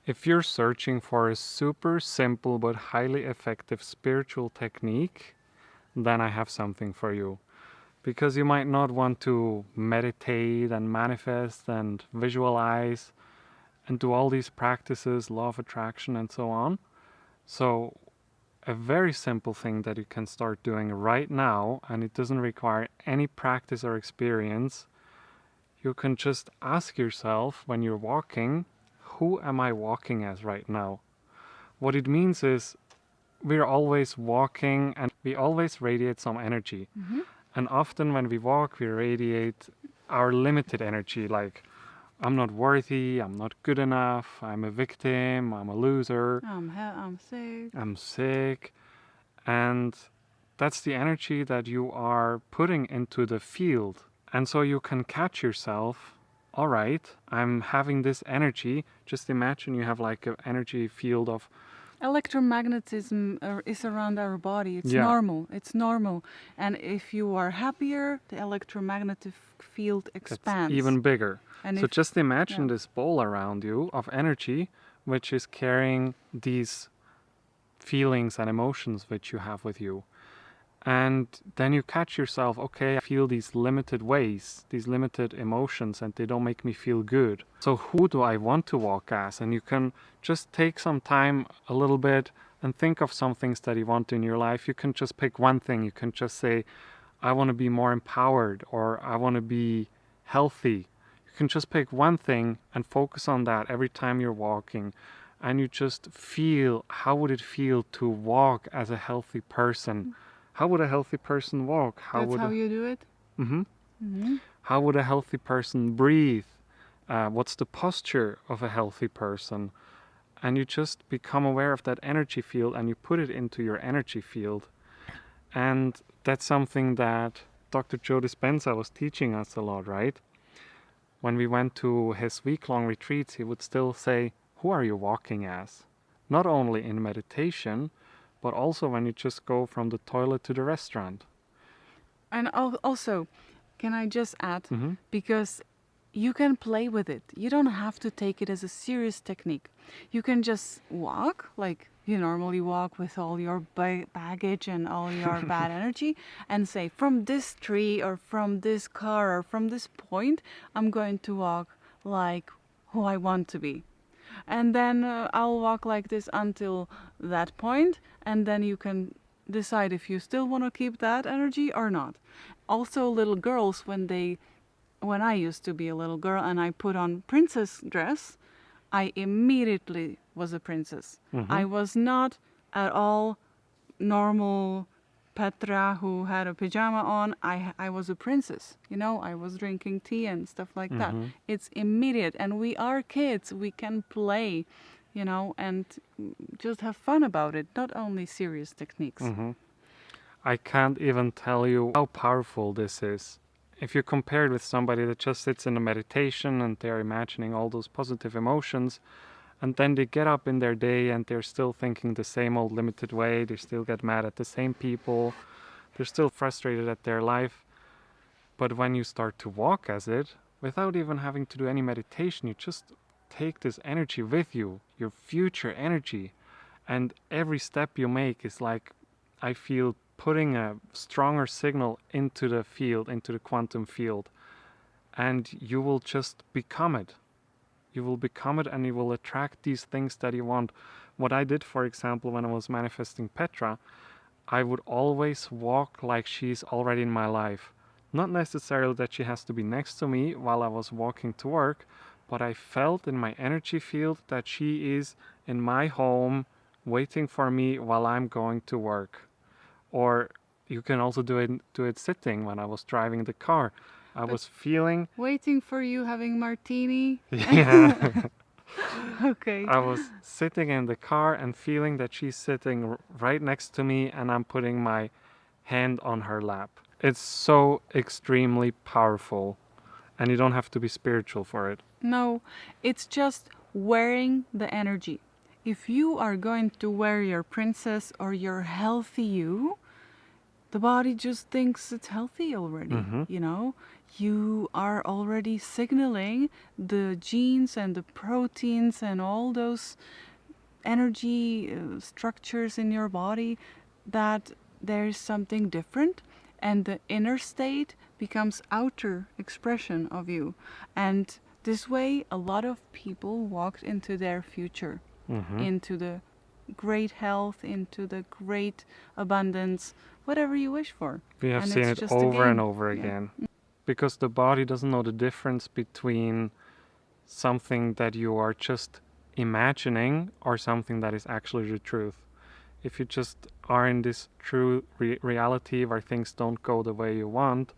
If you're searching for a super simple but highly effective spiritual technique, then I have something for you. Because you might not want to meditate and manifest and visualize and do all these practices, law of attraction and so on. So a very simple thing that you can start doing right now, and it doesn't require any practice or experience, you can just ask yourself when you're walking, who am I walking as right now? What it means is we're always walking and we always radiate some energy. Mm-hmm. And often when we walk, we radiate our limited energy, like I'm not worthy, I'm not good enough, I'm a victim, I'm a loser, I'm sick. I'm sick. And that's the energy that you are putting into the field. And so you can catch yourself, all right, I'm having this energy. Just imagine you have like an energy field of Electromagnetism is around our body. It's Yeah. normal. It's normal. And if you are happier, the electromagnetic field it's expands. even bigger. And So if, just imagine yeah. this ball around you of energy, which is carrying these feelings and emotions which you have with you. And then you catch yourself, okay, I feel these limited ways, these limited emotions, and they don't make me feel good. So who do I want to walk as? And you can just take some time a little bit and think of some things that you want in your life. You can just pick one thing. You can just say, I want to be more empowered, or I want to be healthy. You can just pick one thing and focus on that every time you're walking. And you just feel, how would it feel to walk as a healthy person? How would a healthy person walk? That's how you do it? Mm-hmm. Mm-hmm. How would a healthy person breathe? What's the posture of a healthy person? And you just become aware of that energy field and you put it into your energy field. And that's something that Dr. Joe Dispenza was teaching us a lot, right? When we went to his week-long retreats, he would still say, who are you walking as? Not only in meditation, but also when you just go from the toilet to the restaurant. And also, can I just add, Mm-hmm. because you can play with it. You don't have to take it as a serious technique. You can just walk like you normally walk with all your baggage and all your bad energy and say, from this tree or from this car or from this point, I'm going to walk like who I want to be. And then I'll walk like this until that point, and then you can decide if you still want to keep that energy or not. Also, little girls, when I used to be a little girl and I put on princess dress, I immediately was a princess. Mm-hmm. I was not at all normal Petra who had a pajama on. I was a princess. You know, I was drinking tea and stuff like that. Mm-hmm. It's immediate. And we are kids. We can play, you know, and just have fun about it. Not only serious techniques. Mm-hmm. I can't even tell you how powerful this is. If you compare it with somebody that just sits in a meditation and they're imagining all those positive emotions, and then they get up in their day and they're still thinking the same old limited way, they still get mad at the same people, they're still frustrated at their life. But when you start to walk as it, without even having to do any meditation, you just take this energy with you, your future energy. And every step you make is like, I feel putting a stronger signal into the field, into the quantum field. And you will just become it. You will become it and you will attract these things that you want. What I did, for example, when I was manifesting Petra, I would always walk like she's already in my life. Not necessarily that she has to be next to me while I was walking to work, but I felt in my energy field that she is in my home waiting for me while I'm going to work. Or you can also do it sitting when I was driving the car. I was feeling... Waiting for you having martini. Yeah. Okay. I was sitting in the car and feeling that she's sitting right next to me and I'm putting my hand on her lap. It's so extremely powerful and you don't have to be spiritual for it. No, it's just wearing the energy. If you are going to wear your princess or your healthy you, the body just thinks it's healthy already, Mm-hmm. you know? you are already signaling the genes and the proteins and all those energy structures in your body that there is something different, and the inner state becomes outer expression of you. And this way a lot of people walked into their future, into the great health, into the great abundance, whatever you wish for. We have And seen it's it just a over and game. over Yeah. again. Because the body doesn't know the difference between something that you are just imagining or something that is actually the truth. If you just are in this true reality where things don't go the way you want,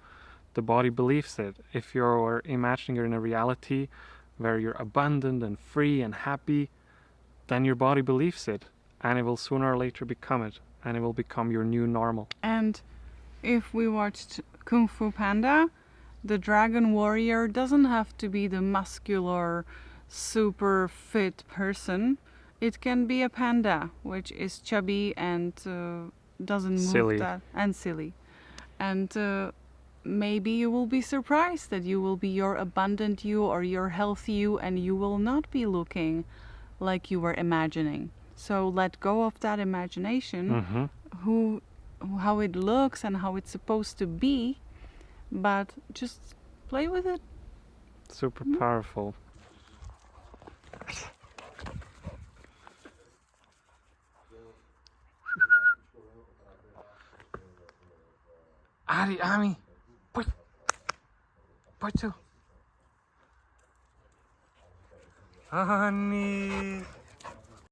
the body believes it. If you're imagining you're in a reality where you're abundant and free and happy, then your body believes it, and it will sooner or later become it, and it will become your new normal. And if we watched Kung Fu Panda, the dragon warrior doesn't have to be the muscular, super fit person. It can be a panda, which is chubby and doesn't move Silly. that, and silly. And maybe you will be surprised that you will be your abundant you or your healthy you, and you will not be looking like you were imagining. So let go of that imagination, how it looks and how it's supposed to be, but just play with it. Super powerful. Ami, pojď tu. Ani.